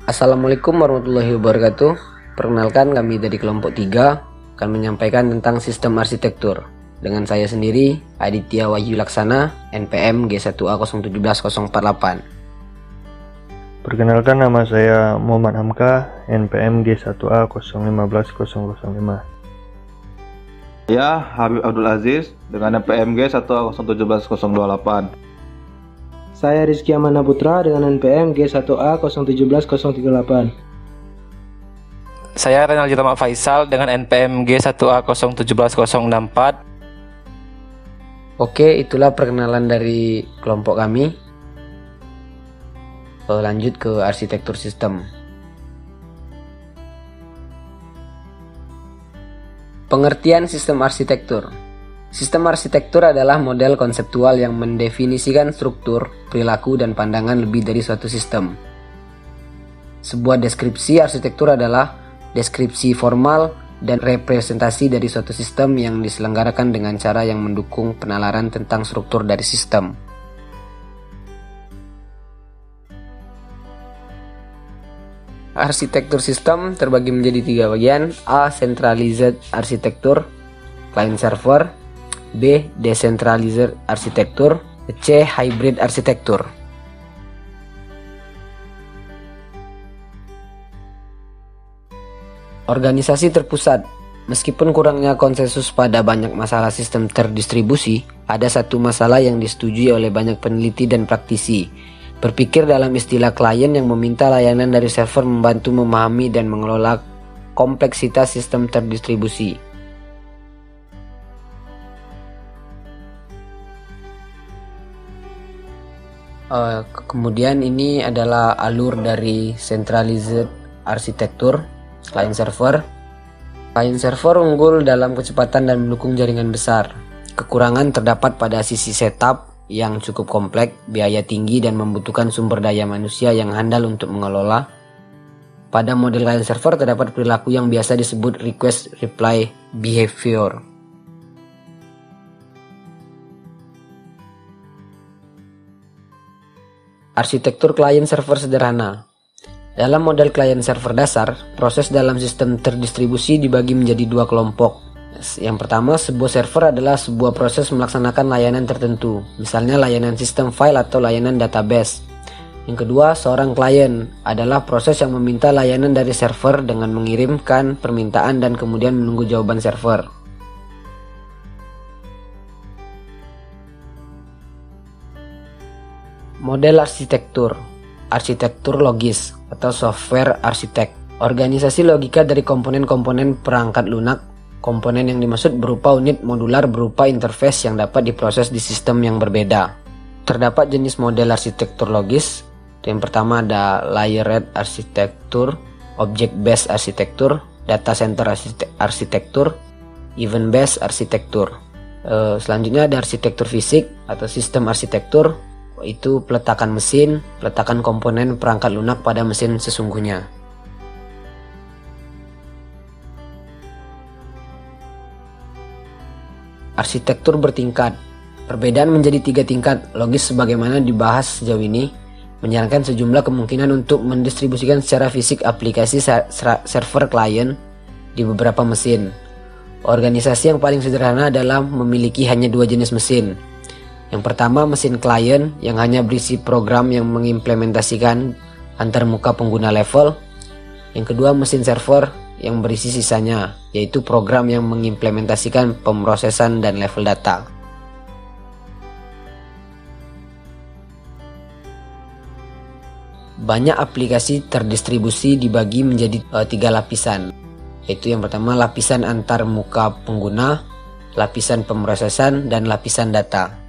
Assalamualaikum warahmatullahi wabarakatuh. Perkenalkan, kami dari kelompok 3 akan menyampaikan tentang sistem arsitektur. Dengan saya sendiri, Aditya Wahyu Laksana, NPM G1A017048. Perkenalkan, nama saya Muhammad Hamka, NPM G1A015005. Ya, Habib Abdul Aziz dengan NPM G1A017028. Saya Rizky Amana Putra dengan NPM G1A017038. Saya Renaldi Rama Faisal dengan NPM G1A017064. Oke, itulah perkenalan dari kelompok kami. Lanjut ke arsitektur sistem. Pengertian sistem arsitektur. Sistem arsitektur adalah model konseptual yang mendefinisikan struktur, perilaku, dan pandangan lebih dari suatu sistem. Sebuah deskripsi arsitektur adalah deskripsi formal dan representasi dari suatu sistem yang diselenggarakan dengan cara yang mendukung penalaran tentang struktur dari sistem. Arsitektur sistem terbagi menjadi 3 bagian: A. Centralized arsitektur, client server; B. Decentralized arsitektur; C. Hybrid arsitektur. Organisasi terpusat. Meskipun kurangnya konsensus pada banyak masalah sistem terdistribusi, ada satu masalah yang disetujui oleh banyak peneliti dan praktisi. Berpikir dalam istilah klien yang meminta layanan dari server membantu memahami dan mengelola kompleksitas sistem terdistribusi. Kemudian ini adalah alur dari centralized arsitektur, client server. Client server unggul dalam kecepatan dan mendukung jaringan besar. Kekurangan terdapat pada sisi setup yang cukup kompleks, biaya tinggi, dan membutuhkan sumber daya manusia yang handal untuk mengelola. Pada model client server terdapat perilaku yang biasa disebut request reply behavior. Arsitektur client server sederhana. Dalam model client server dasar, proses dalam sistem terdistribusi dibagi menjadi 2 kelompok. Yang pertama, sebuah server adalah sebuah proses melaksanakan layanan tertentu, misalnya layanan sistem file atau layanan database. Yang kedua, seorang klien adalah proses yang meminta layanan dari server dengan mengirimkan permintaan dan kemudian menunggu jawaban server. Model arsitektur. Arsitektur logis atau software arsitek. Organisasi logika dari komponen-komponen perangkat lunak. Komponen yang dimaksud berupa unit modular berupa interface yang dapat diproses di sistem yang berbeda. Terdapat jenis model arsitektur logis. Yang pertama ada layered arsitektur, object based arsitektur, data center arsitektur, event based arsitektur. Selanjutnya ada arsitektur fisik atau sistem arsitektur, itu peletakan mesin, peletakan komponen perangkat lunak pada mesin sesungguhnya. Arsitektur bertingkat. Perbedaan menjadi 3 tingkat logis sebagaimana dibahas sejauh ini, menyarankan sejumlah kemungkinan untuk mendistribusikan secara fisik aplikasi server klien di beberapa mesin. Organisasi yang paling sederhana adalah memiliki hanya 2 jenis mesin. Yang pertama, mesin klien yang hanya berisi program yang mengimplementasikan antar muka pengguna level. Yang kedua, mesin server yang berisi sisanya, yaitu program yang mengimplementasikan pemrosesan dan level data. Banyak aplikasi terdistribusi dibagi menjadi 3 lapisan, yaitu yang pertama lapisan antar muka pengguna, lapisan pemrosesan, dan lapisan data.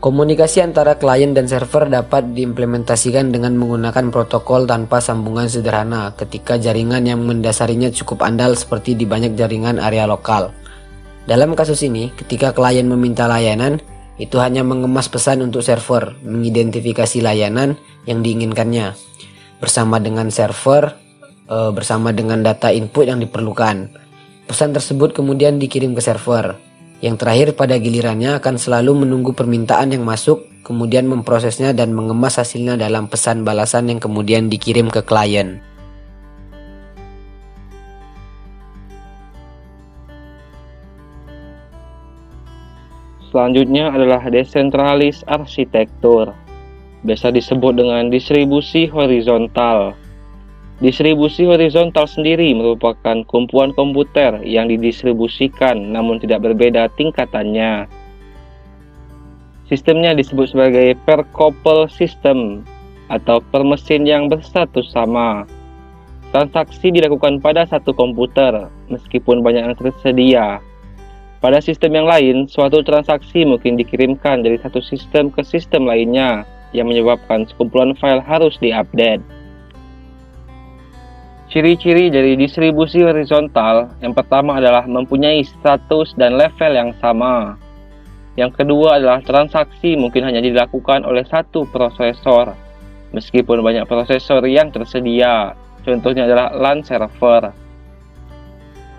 Komunikasi antara klien dan server dapat diimplementasikan dengan menggunakan protokol tanpa sambungan sederhana ketika jaringan yang mendasarinya cukup andal seperti di banyak jaringan area lokal. Dalam kasus ini, ketika klien meminta layanan, itu hanya mengemas pesan untuk server, mengidentifikasi layanan yang diinginkannya, bersama dengan server, bersama dengan data input yang diperlukan. Pesan tersebut kemudian dikirim ke server. Yang terakhir pada gilirannya akan selalu menunggu permintaan yang masuk kemudian memprosesnya dan mengemas hasilnya dalam pesan balasan yang kemudian dikirim ke klien. Selanjutnya adalah desentralis arsitektur, biasa disebut dengan distribusi horizontal. Distribusi horizontal sendiri merupakan kumpulan komputer yang didistribusikan namun tidak berbeda tingkatannya. Sistemnya disebut sebagai per couple system atau per mesin yang berstatus sama. Transaksi dilakukan pada satu komputer meskipun banyak yang tersedia. Pada sistem yang lain, suatu transaksi mungkin dikirimkan dari satu sistem ke sistem lainnya yang menyebabkan sekumpulan file harus diupdate. Ciri-ciri dari distribusi horizontal yang pertama adalah mempunyai status dan level yang sama. Yang kedua adalah transaksi mungkin hanya dilakukan oleh satu prosesor, meskipun banyak prosesor yang tersedia. Contohnya adalah LAN server.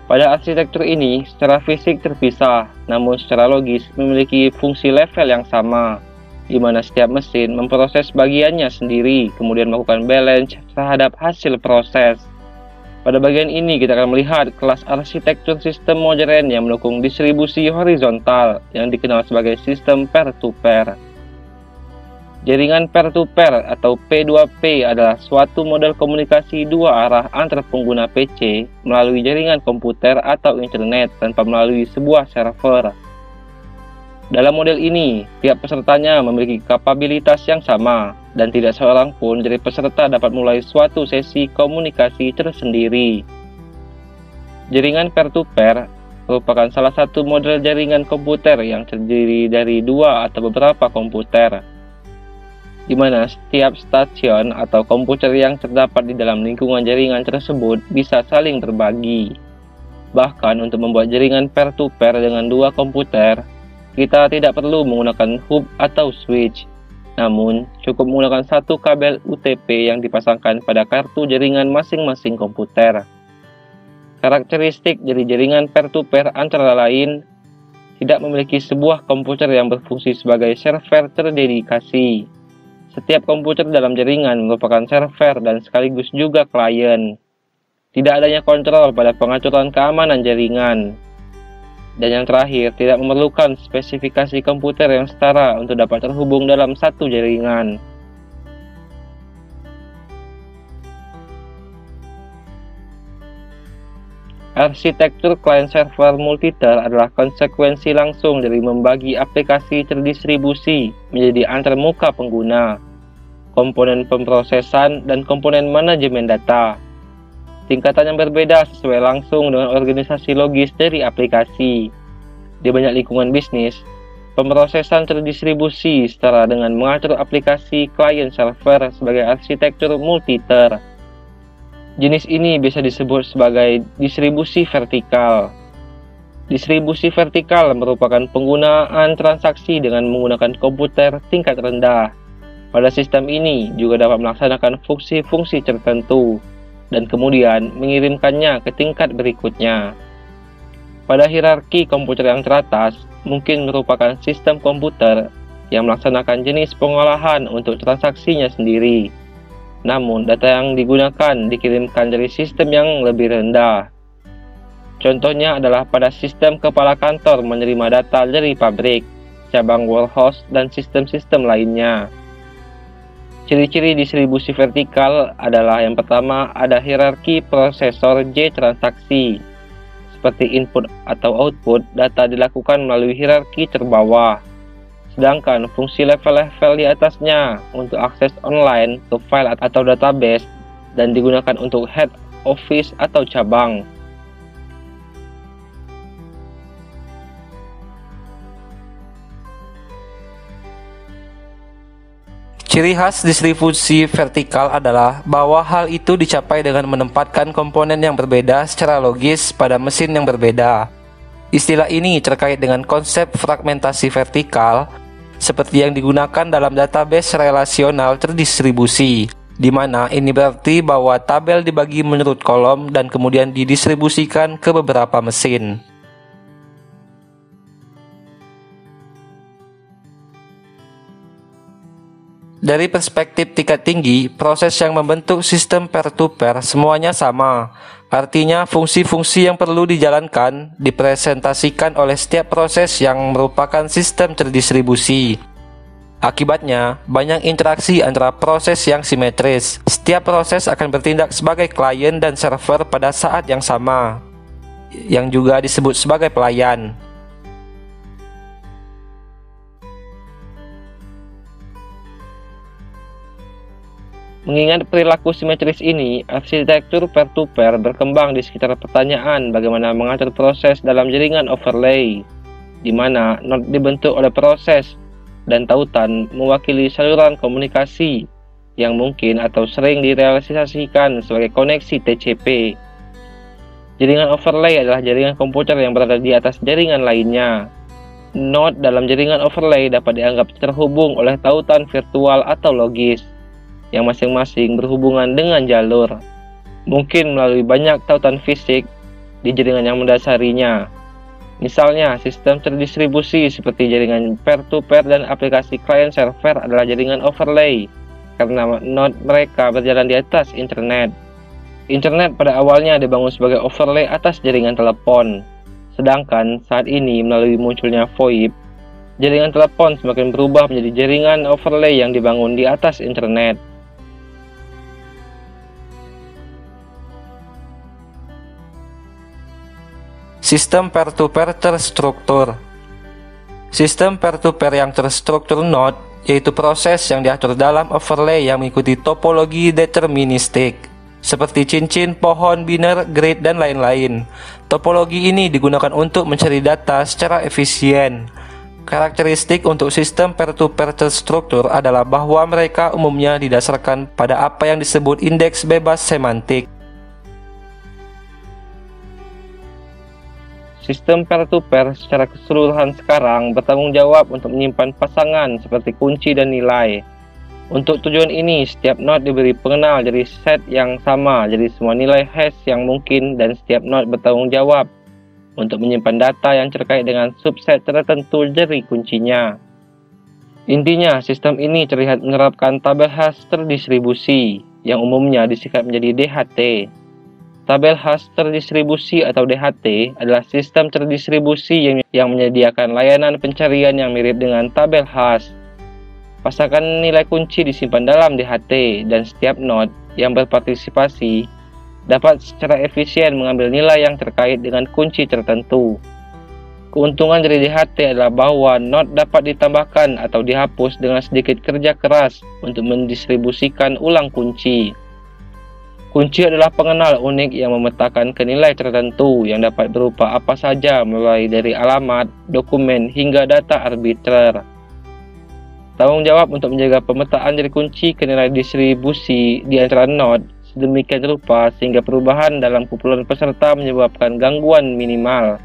Pada arsitektur ini, secara fisik terpisah, namun secara logis memiliki fungsi level yang sama, di mana setiap mesin memproses bagiannya sendiri, kemudian melakukan balance terhadap hasil proses. Pada bagian ini kita akan melihat kelas arsitektur sistem modern yang mendukung distribusi horizontal yang dikenal sebagai sistem peer-to-peer. Jaringan peer-to-peer atau P2P adalah suatu model komunikasi dua arah antar pengguna PC melalui jaringan komputer atau internet tanpa melalui sebuah server. Dalam model ini, tiap pesertanya memiliki kapabilitas yang sama, dan tidak seorang pun dari peserta dapat mulai suatu sesi komunikasi tersendiri. Jaringan peer-to-peer merupakan salah satu model jaringan komputer yang terdiri dari dua atau beberapa komputer, di mana setiap stasiun atau komputer yang terdapat di dalam lingkungan jaringan tersebut bisa saling berbagi. Bahkan untuk membuat jaringan peer-to-peer dengan dua komputer, kita tidak perlu menggunakan hub atau switch, namun cukup menggunakan satu kabel UTP yang dipasangkan pada kartu jaringan masing-masing komputer. Karakteristik dari jaringan peer-to-peer antara lain tidak memiliki sebuah komputer yang berfungsi sebagai server terdedikasi. Setiap komputer dalam jaringan merupakan server dan sekaligus juga klien. Tidak adanya kontrol pada pengaturan keamanan jaringan. Dan yang terakhir, tidak memerlukan spesifikasi komputer yang setara untuk dapat terhubung dalam satu jaringan. Arsitektur client-server multiter adalah konsekuensi langsung dari membagi aplikasi terdistribusi menjadi antarmuka pengguna, komponen pemrosesan, dan komponen manajemen data. Tingkatan yang berbeda sesuai langsung dengan organisasi logis dari aplikasi. Di banyak lingkungan bisnis, pemrosesan terdistribusi setara dengan mengatur aplikasi client server sebagai arsitektur multiter. Jenis ini bisa disebut sebagai distribusi vertikal. Distribusi vertikal merupakan penggunaan transaksi dengan menggunakan komputer tingkat rendah. Pada sistem ini juga dapat melaksanakan fungsi-fungsi tertentu dan kemudian mengirimkannya ke tingkat berikutnya. Pada hierarki komputer yang teratas, mungkin merupakan sistem komputer yang melaksanakan jenis pengolahan untuk transaksinya sendiri. Namun, data yang digunakan dikirimkan dari sistem yang lebih rendah. Contohnya adalah pada sistem kepala kantor menerima data dari pabrik, cabang warehouse, dan sistem-sistem lainnya. Ciri-ciri distribusi vertikal adalah yang pertama, ada hierarki prosesor J transaksi. Seperti input atau output, data dilakukan melalui hierarki terbawah. Sedangkan fungsi level-level di atasnya untuk akses online ke file atau database dan digunakan untuk head office atau cabang. Ciri khas distribusi vertikal adalah bahwa hal itu dicapai dengan menempatkan komponen yang berbeda secara logis pada mesin yang berbeda. Istilah ini terkait dengan konsep fragmentasi vertikal seperti yang digunakan dalam database relasional terdistribusi, di mana ini berarti bahwa tabel dibagi menurut kolom dan kemudian didistribusikan ke beberapa mesin. Dari perspektif tingkat tinggi, proses yang membentuk sistem peer-to-peer semuanya sama. Artinya, fungsi-fungsi yang perlu dijalankan dipresentasikan oleh setiap proses yang merupakan sistem terdistribusi. Akibatnya, banyak interaksi antara proses yang simetris. Setiap proses akan bertindak sebagai klien dan server pada saat yang sama, yang juga disebut sebagai pelayan. Mengingat perilaku simetris ini, arsitektur peer-to-peer berkembang di sekitar pertanyaan bagaimana mengatur proses dalam jaringan overlay, di mana node dibentuk oleh proses dan tautan mewakili saluran komunikasi yang mungkin atau sering direalisasikan sebagai koneksi TCP. Jaringan overlay adalah jaringan komputer yang berada di atas jaringan lainnya. Node dalam jaringan overlay dapat dianggap terhubung oleh tautan virtual atau logis, yang masing-masing berhubungan dengan jalur, mungkin melalui banyak tautan fisik di jaringan yang mendasarinya. Misalnya, sistem terdistribusi seperti jaringan peer-to-peer dan aplikasi client-server adalah jaringan overlay, karena node mereka berjalan di atas internet. Internet pada awalnya dibangun sebagai overlay atas jaringan telepon, sedangkan saat ini melalui munculnya VoIP, jaringan telepon semakin berubah menjadi jaringan overlay yang dibangun di atas internet. Sistem peer-to-peer terstruktur. Sistem peer-to-peer yang terstruktur node yaitu proses yang diatur dalam overlay yang mengikuti topologi deterministik, seperti cincin, pohon, biner, grid, dan lain-lain. Topologi ini digunakan untuk mencari data secara efisien. Karakteristik untuk sistem peer-to-peer terstruktur adalah bahwa mereka umumnya didasarkan pada apa yang disebut indeks bebas semantik. Sistem peer-to-peer secara keseluruhan sekarang bertanggung jawab untuk menyimpan pasangan seperti kunci dan nilai. Untuk tujuan ini, setiap node diberi pengenal dari set yang sama, jadi semua nilai hash yang mungkin, dan setiap node bertanggung jawab untuk menyimpan data yang terkait dengan subset tertentu dari kuncinya. Intinya, sistem ini terlihat menerapkan tabel hash terdistribusi, yang umumnya disingkat menjadi DHT. Tabel hash terdistribusi atau DHT adalah sistem terdistribusi yang menyediakan layanan pencarian yang mirip dengan tabel hash. Pasangan nilai kunci disimpan dalam DHT dan setiap node yang berpartisipasi dapat secara efisien mengambil nilai yang terkait dengan kunci tertentu. Keuntungan dari DHT adalah bahwa node dapat ditambahkan atau dihapus dengan sedikit kerja keras untuk mendistribusikan ulang kunci. Kunci adalah pengenal unik yang memetakan ke nilai tertentu yang dapat berupa apa saja mulai dari alamat, dokumen, hingga data arbitrer. Tanggung jawab untuk menjaga pemetaan dari kunci ke nilai distribusi di antara node sedemikian rupa sehingga perubahan dalam kumpulan peserta menyebabkan gangguan minimal.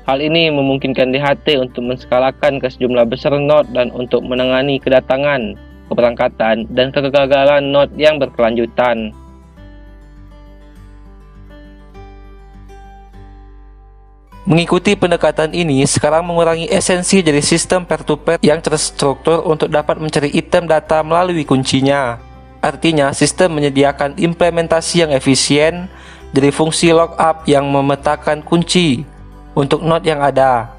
Hal ini memungkinkan DHT untuk menskalakan ke sejumlah besar node dan untuk menangani kedatangan, keberangkatan, dan kegagalan node yang berkelanjutan. Mengikuti pendekatan ini sekarang mengurangi esensi dari sistem peer-to-peer yang terstruktur untuk dapat mencari item data melalui kuncinya. Artinya, sistem menyediakan implementasi yang efisien dari fungsi lookup yang memetakan kunci untuk node yang ada.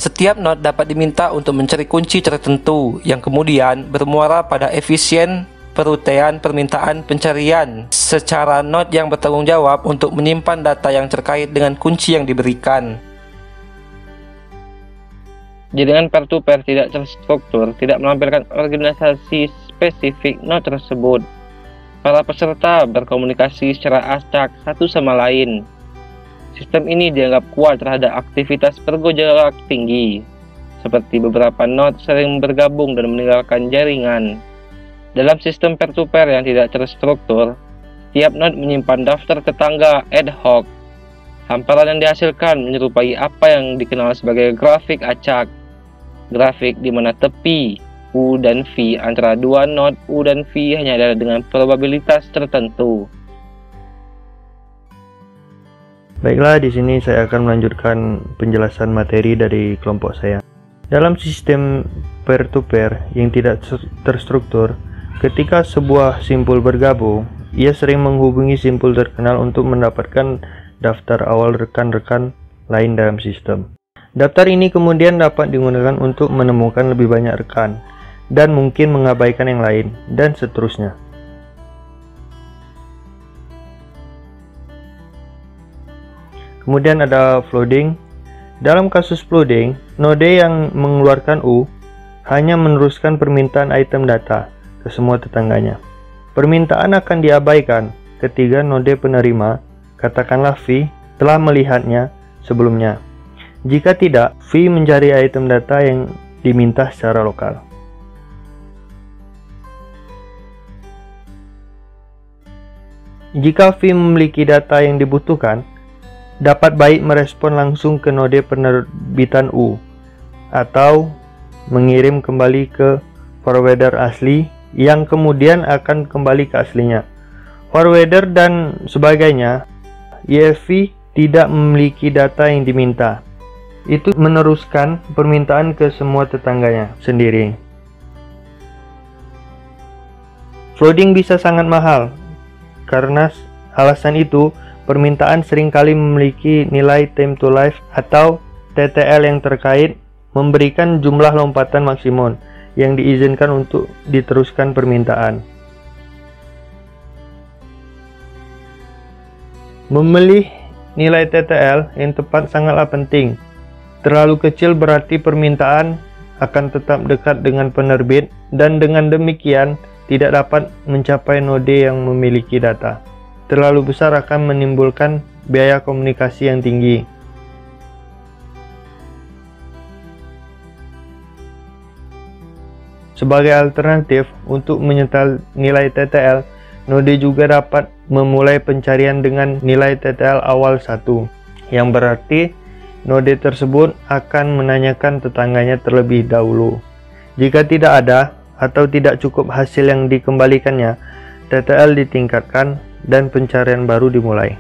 Setiap node dapat diminta untuk mencari kunci tertentu yang kemudian bermuara pada efisien perutaian permintaan pencarian secara node yang bertanggung jawab untuk menyimpan data yang terkait dengan kunci yang diberikan. Jaringan peer-to-peer tidak terstruktur tidak melampirkan organisasi spesifik node tersebut. Para peserta berkomunikasi secara acak satu sama lain. Sistem ini dianggap kuat terhadap aktivitas pergojarak tinggi, seperti beberapa node sering bergabung dan meninggalkan jaringan. Dalam sistem peer-to-peer yang tidak terstruktur, setiap node menyimpan daftar tetangga ad hoc. Hamparan yang dihasilkan menyerupai apa yang dikenal sebagai grafik acak. Grafik di mana tepi U dan V antara dua node U dan V hanya ada dengan probabilitas tertentu. Baiklah, di sini saya akan melanjutkan penjelasan materi dari kelompok saya. Dalam sistem peer-to-peer yang tidak terstruktur, ketika sebuah simpul bergabung, ia sering menghubungi simpul terkenal untuk mendapatkan daftar awal rekan-rekan lain dalam sistem. Daftar ini kemudian dapat digunakan untuk menemukan lebih banyak rekan, dan mungkin mengabaikan yang lain, dan seterusnya. Kemudian ada flooding. Dalam kasus flooding, node yang mengeluarkan U hanya meneruskan permintaan item data ke semua tetangganya. Permintaan akan diabaikan ketika node penerima, katakanlah V, telah melihatnya sebelumnya. Jika tidak, V mencari item data yang diminta secara lokal. Jika V memiliki data yang dibutuhkan, dapat baik merespon langsung ke node penerbitan U atau mengirim kembali ke forwarder asli yang kemudian akan kembali ke aslinya. Forwarder dan sebagainya, EFV tidak memiliki data yang diminta. Itu meneruskan permintaan ke semua tetangganya sendiri. Flooding bisa sangat mahal. Karena alasan itu, permintaan seringkali memiliki nilai time to life atau TTL yang terkait, memberikan jumlah lompatan maksimum yang diizinkan untuk diteruskan permintaan. Memilih nilai TTL yang tepat sangatlah penting. Terlalu kecil berarti permintaan akan tetap dekat dengan penerbit, dan dengan demikian tidak dapat mencapai node yang memiliki data. Terlalu besar akan menimbulkan biaya komunikasi yang tinggi. Sebagai alternatif untuk menyetel nilai TTL, node juga dapat memulai pencarian dengan nilai TTL awal 1, yang berarti node tersebut akan menanyakan tetangganya terlebih dahulu. Jika tidak ada atau tidak cukup hasil yang dikembalikannya, TTL ditingkatkan dan pencarian baru dimulai.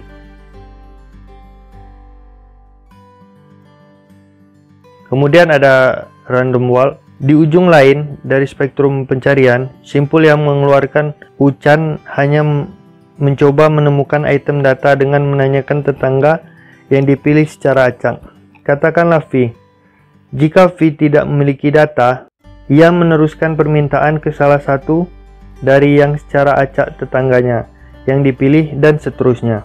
Kemudian ada random walk. Di ujung lain dari spektrum pencarian, simpul yang mengeluarkan hujan hanya mencoba menemukan item data dengan menanyakan tetangga yang dipilih secara acak. Katakanlah V. Jika V tidak memiliki data, ia meneruskan permintaan ke salah satu dari yang secara acak tetangganya yang dipilih, dan seterusnya.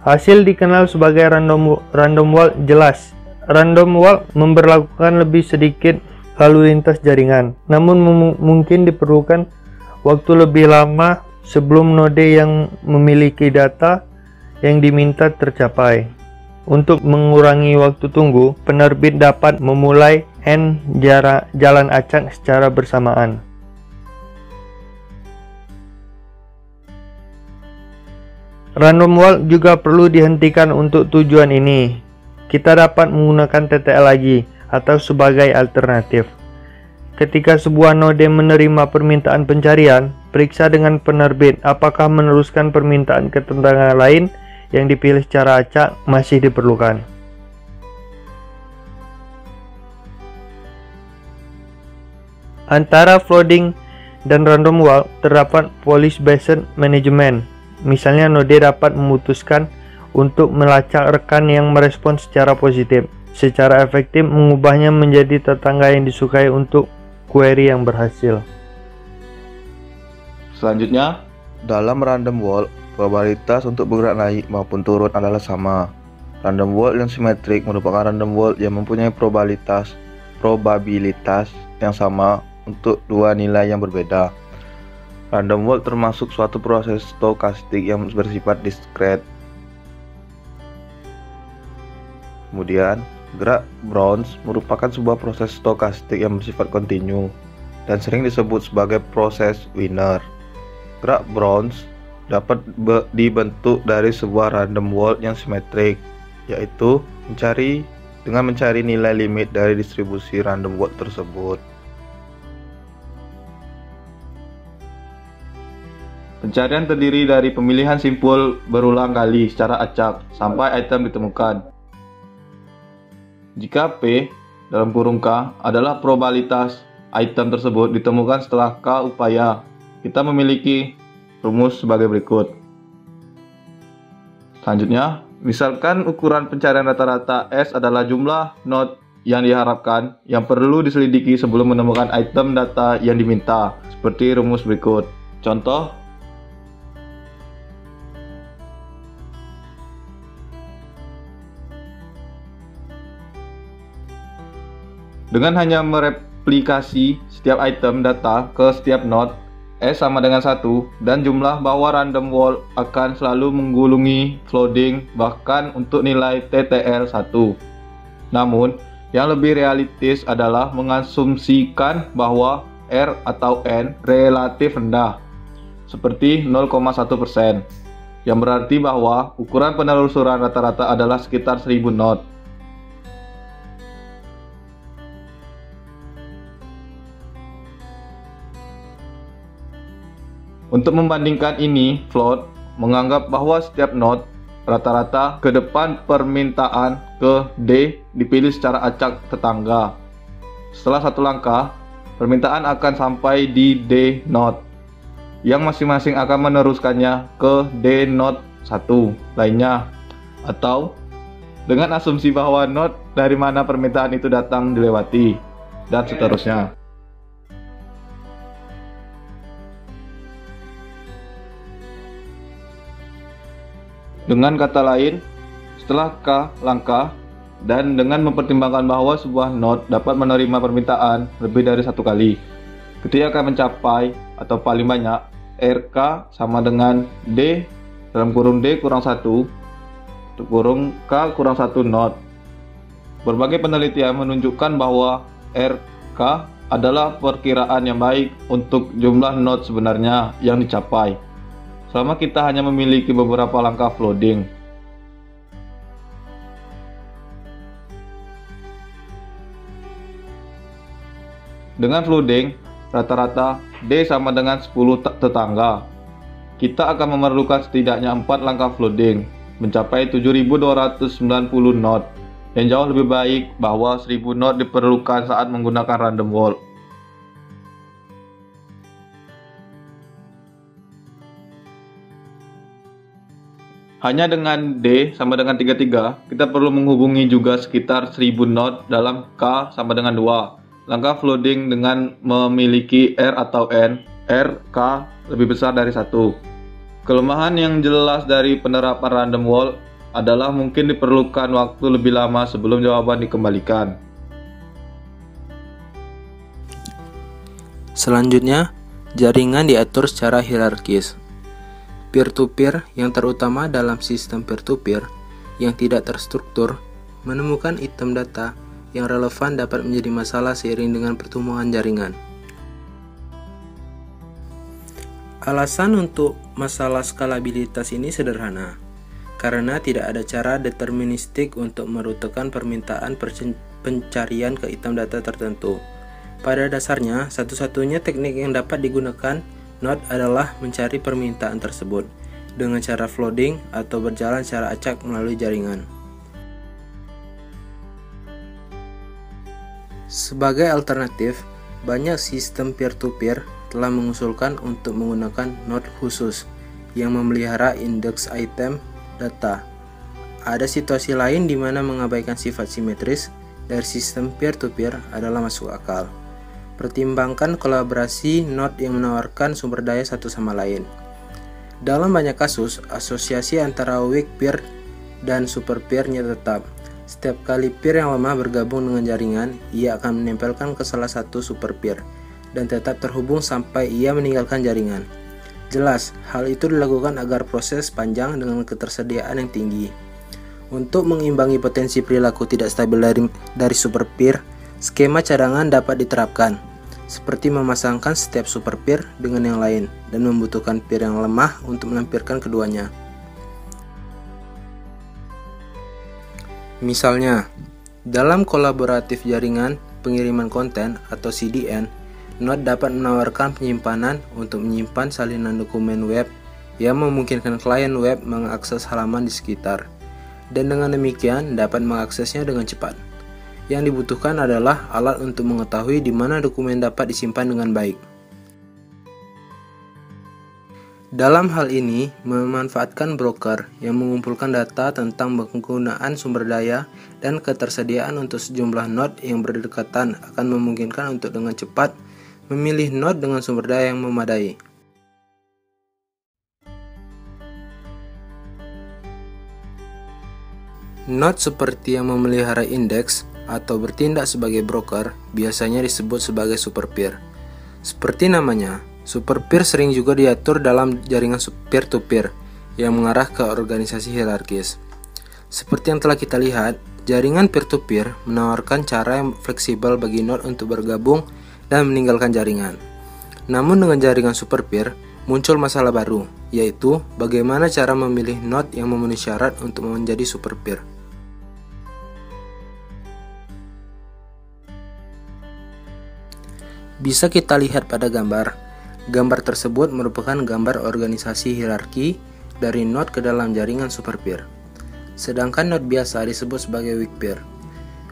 Hasil dikenal sebagai random walk jelas. Random walk memberlakukan lebih sedikit lalu lintas jaringan, namun mungkin diperlukan waktu lebih lama sebelum node yang memiliki data yang diminta tercapai. Untuk mengurangi waktu tunggu, penerbit dapat memulai N jalan acak secara bersamaan. Random walk juga perlu dihentikan untuk tujuan ini. Kita dapat menggunakan TTL lagi atau sebagai alternatif. Ketika sebuah node menerima permintaan pencarian, periksa dengan penerbit apakah meneruskan permintaan ke tetangga lain yang dipilih secara acak masih diperlukan. Antara flooding dan random walk terdapat policy-based management. Misalnya node dapat memutuskan untuk melacak rekan yang merespon secara positif, secara efektif mengubahnya menjadi tetangga yang disukai untuk query yang berhasil. Selanjutnya, dalam random walk, probabilitas untuk bergerak naik maupun turun adalah sama. Random walk yang simetrik merupakan random walk yang mempunyai probabilitas yang sama untuk dua nilai yang berbeda. Random walk termasuk suatu proses stokastik yang bersifat diskret. Kemudian, gerak Browns merupakan sebuah proses stokastik yang bersifat kontinu dan sering disebut sebagai proses Wiener. Gerak Browns dapat dibentuk dari sebuah random walk yang simetrik, yaitu dengan mencari nilai limit dari distribusi random walk tersebut. Pencarian terdiri dari pemilihan simpul berulang kali secara acak sampai item ditemukan. Jika P dalam kurung K adalah probabilitas item tersebut ditemukan setelah K upaya, kita memiliki rumus sebagai berikut. Selanjutnya, misalkan ukuran pencarian rata-rata S adalah jumlah node yang diharapkan yang perlu diselidiki sebelum menemukan item data yang diminta, seperti rumus berikut. Contoh, dengan hanya mereplikasi setiap item data ke setiap node, S sama dengan 1 dan jumlah bawah random wall akan selalu menggulungi flooding bahkan untuk nilai TTL 1. Namun, yang lebih realistis adalah mengasumsikan bahwa R atau N relatif rendah, seperti 0,1%, yang berarti bahwa ukuran penelusuran rata-rata adalah sekitar 1000 node. Untuk membandingkan ini, Float menganggap bahwa setiap node rata-rata ke depan permintaan ke D dipilih secara acak tetangga. Setelah satu langkah, permintaan akan sampai di D node, yang masing-masing akan meneruskannya ke D node 1 lainnya, atau dengan asumsi bahwa node dari mana permintaan itu datang dilewati, dan seterusnya. Dengan kata lain, setelah K langkah dan dengan mempertimbangkan bahwa sebuah node dapat menerima permintaan lebih dari satu kali, ketika akan mencapai atau paling banyak RK sama dengan D dalam kurung D kurang 1 kurung K kurang 1 node. Berbagai penelitian menunjukkan bahwa RK adalah perkiraan yang baik untuk jumlah node sebenarnya yang dicapai, selama kita hanya memiliki beberapa langkah flooding. Dengan flooding, rata-rata D sama dengan 10 tetangga. Kita akan memerlukan setidaknya 4 langkah flooding, mencapai 7290 node, yang jauh lebih baik bahwa 1000 node diperlukan saat menggunakan random wall. Hanya dengan D sama dengan 33, kita perlu menghubungi juga sekitar 1000 node dalam K sama dengan 2. Langkah flooding dengan memiliki R atau N, R, K lebih besar dari 1. Kelemahan yang jelas dari penerapan random wall adalah mungkin diperlukan waktu lebih lama sebelum jawaban dikembalikan. Selanjutnya, jaringan diatur secara hierarkis. Peer-to-peer yang terutama dalam sistem peer-to-peer yang tidak terstruktur menemukan item data yang relevan dapat menjadi masalah seiring dengan pertumbuhan jaringan. Alasan untuk masalah skalabilitas ini sederhana, karena tidak ada cara deterministik untuk merutekan permintaan pencarian ke item data tertentu. Pada dasarnya, satu-satunya teknik yang dapat digunakan node adalah mencari permintaan tersebut dengan cara flooding atau berjalan secara acak melalui jaringan. Sebagai alternatif, banyak sistem peer-to-peer telah mengusulkan untuk menggunakan node khusus yang memelihara indeks item data. Ada situasi lain di mana mengabaikan sifat simetris dari sistem peer-to-peer adalah masuk akal. Pertimbangkan kolaborasi node yang menawarkan sumber daya satu sama lain. Dalam banyak kasus, asosiasi antara weak peer dan super peer-nya tetap. Setiap kali peer yang lemah bergabung dengan jaringan, ia akan menempelkan ke salah satu super peer dan tetap terhubung sampai ia meninggalkan jaringan. Jelas, hal itu dilakukan agar proses panjang dengan ketersediaan yang tinggi. Untuk mengimbangi potensi perilaku tidak stabil dari super peer, skema cadangan dapat diterapkan, seperti memasangkan setiap super peer dengan yang lain dan membutuhkan peer yang lemah untuk melampirkan keduanya. Misalnya, dalam kolaboratif jaringan pengiriman konten atau CDN, node dapat menawarkan penyimpanan untuk menyimpan salinan dokumen web yang memungkinkan klien web mengakses halaman di sekitar, dan dengan demikian dapat mengaksesnya dengan cepat. Yang dibutuhkan adalah alat untuk mengetahui di mana dokumen dapat disimpan dengan baik. Dalam hal ini, memanfaatkan broker yang mengumpulkan data tentang penggunaan sumber daya dan ketersediaan untuk sejumlah node yang berdekatan akan memungkinkan untuk dengan cepat memilih node dengan sumber daya yang memadai. Node seperti yang memelihara indeks atau bertindak sebagai broker biasanya disebut sebagai super peer. Seperti namanya, super peer sering juga diatur dalam jaringan peer-to-peer yang mengarah ke organisasi hierarkis. Seperti yang telah kita lihat, jaringan peer-to-peer menawarkan cara yang fleksibel bagi node untuk bergabung dan meninggalkan jaringan. Namun dengan jaringan super peer, muncul masalah baru, yaitu bagaimana cara memilih node yang memenuhi syarat untuk menjadi super peer. Bisa kita lihat pada gambar. Gambar tersebut merupakan gambar organisasi hierarki dari node ke dalam jaringan super peer. Sedangkan node biasa disebut sebagai weak peer.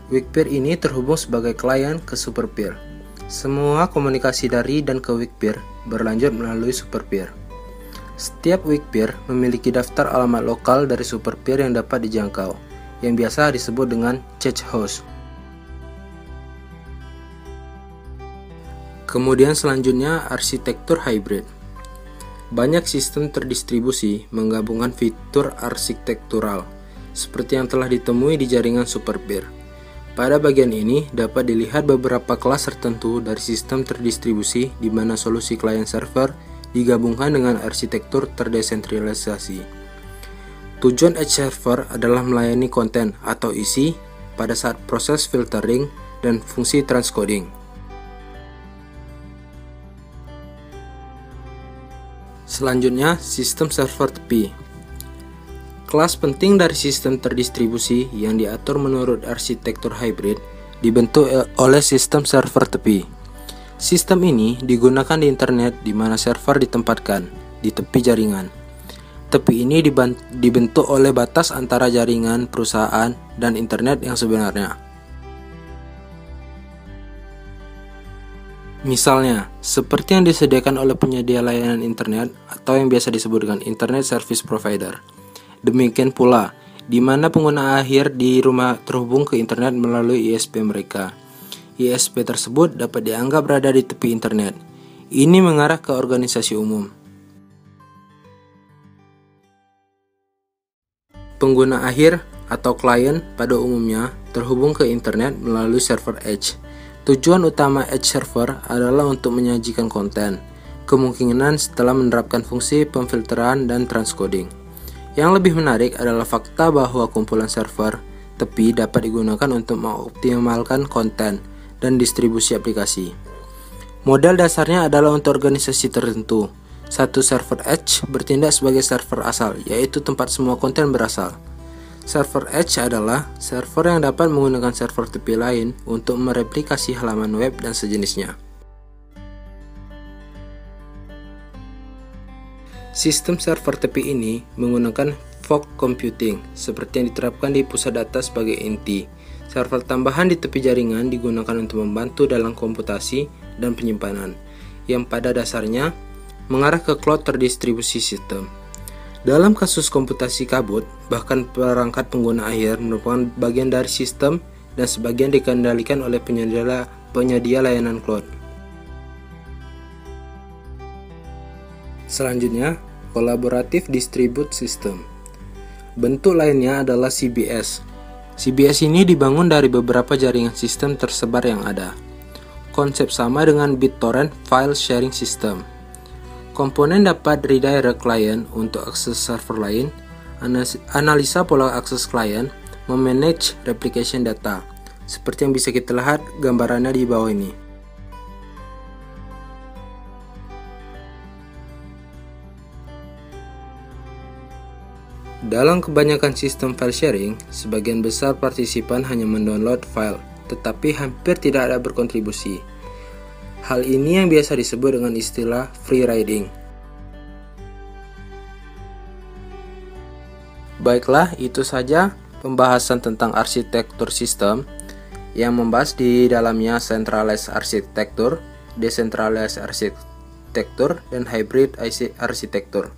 Weak peer ini terhubung sebagai klien ke super peer. Semua komunikasi dari dan ke weak peer berlanjut melalui super peer. Setiap weak peer memiliki daftar alamat lokal dari super peer yang dapat dijangkau, yang biasa disebut dengan cache host. Kemudian selanjutnya arsitektur hybrid. Banyak sistem terdistribusi menggabungkan fitur arsitektural seperti yang telah ditemui di jaringan super peer. Pada bagian ini dapat dilihat beberapa kelas tertentu dari sistem terdistribusi di mana solusi client server digabungkan dengan arsitektur terdesentralisasi. Tujuan edge server adalah melayani konten atau isi pada saat proses filtering dan fungsi transcoding. Selanjutnya, sistem server tepi. Kelas penting dari sistem terdistribusi yang diatur menurut arsitektur hybrid dibentuk oleh sistem server tepi. Sistem ini digunakan di internet di mana server ditempatkan di tepi jaringan. Tepi ini dibentuk oleh batas antara jaringan perusahaan dan internet yang sebenarnya. Misalnya, seperti yang disediakan oleh penyedia layanan internet atau yang biasa disebut dengan Internet Service Provider. Demikian pula, di mana pengguna akhir di rumah terhubung ke internet melalui ISP mereka. ISP tersebut dapat dianggap berada di tepi internet. Ini mengarah ke organisasi umum. Pengguna akhir atau klien pada umumnya terhubung ke internet melalui server edge. Tujuan utama edge server adalah untuk menyajikan konten, kemungkinan setelah menerapkan fungsi pemfilteran dan transcoding. Yang lebih menarik adalah fakta bahwa kumpulan server tepi dapat digunakan untuk mengoptimalkan konten dan distribusi aplikasi. Model dasarnya adalah untuk organisasi tertentu. Satu server edge bertindak sebagai server asal, yaitu tempat semua konten berasal. Server edge adalah server yang dapat menggunakan server tepi lain untuk mereplikasi halaman web dan sejenisnya. Sistem server tepi ini menggunakan fog computing seperti yang diterapkan di pusat data sebagai inti. Server tambahan di tepi jaringan digunakan untuk membantu dalam komputasi dan penyimpanan, yang pada dasarnya mengarah ke cloud terdistribusi sistem. Dalam kasus komputasi kabut, bahkan perangkat pengguna akhir merupakan bagian dari sistem dan sebagian dikendalikan oleh penyedia layanan cloud. Selanjutnya, Collaborative Distribute System. Bentuk lainnya adalah CBS. CBS ini dibangun dari beberapa jaringan sistem tersebar yang ada. Konsep sama dengan BitTorrent File Sharing System. Komponen dapat redirect klien untuk akses server lain, analisa pola akses klien, memanage replication data, seperti yang bisa kita lihat gambarannya di bawah ini. Dalam kebanyakan sistem file sharing, sebagian besar partisipan hanya mendownload file, tetapi hampir tidak ada berkontribusi. Hal ini yang biasa disebut dengan istilah free riding. Baiklah, itu saja pembahasan tentang arsitektur sistem. yang membahas di dalamnya centralized architecture, decentralized architecture, dan hybrid architecture.